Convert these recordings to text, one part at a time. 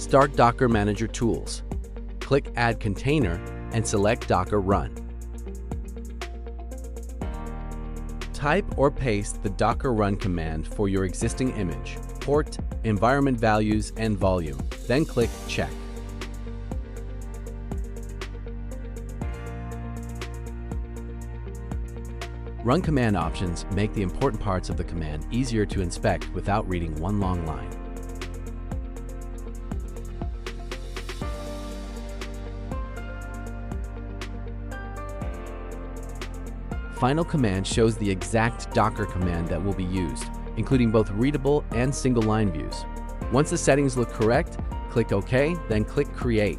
Start Docker Manager Tools. Click Add Container and select Docker Run. Type or paste the Docker Run command for your existing image, port, environment values, and volume. Then click Check. Run command options make the important parts of the command easier to inspect without reading one long line. Final command shows the exact Docker command that will be used, including both readable and single-line views. Once the settings look correct, click OK, then click Create.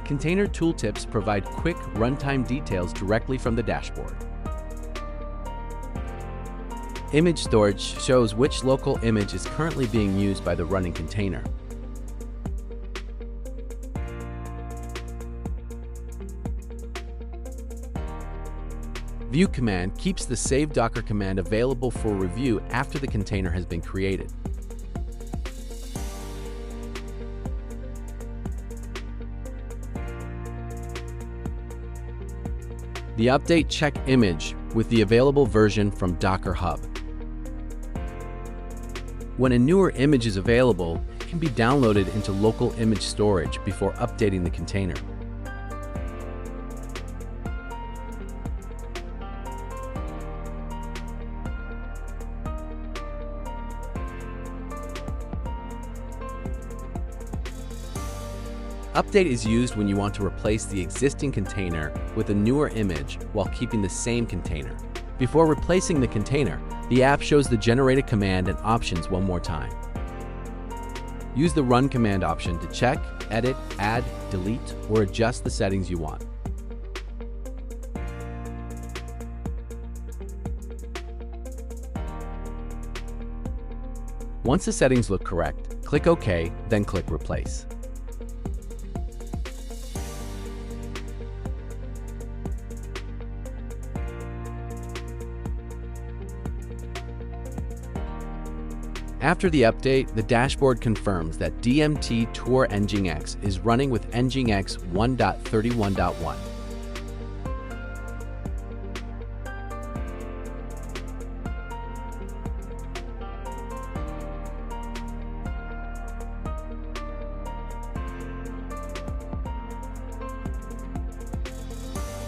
Container tooltips provide quick runtime details directly from the dashboard. Image storage shows which local image is currently being used by the running container. View command keeps the Save Docker command available for review after the container has been created. The Update Check image with the available version from Docker Hub. When a newer image is available, it can be downloaded into local image storage before updating the container. Update is used when you want to replace the existing container with a newer image while keeping the same container. Before replacing the container, the app shows the generated command and options one more time. Use the Run command option to check, edit, add, delete, or adjust the settings you want. Once the settings look correct, click OK, then click Replace. After the update, the dashboard confirms that DMT Tour Nginx is running with Nginx 1.31.1.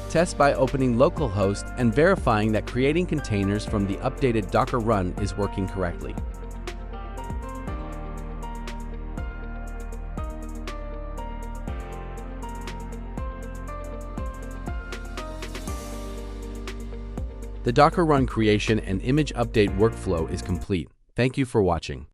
Test by opening localhost and verifying that creating containers from the updated Docker Run is working correctly. The Docker Run creation and image update workflow is complete. Thank you for watching.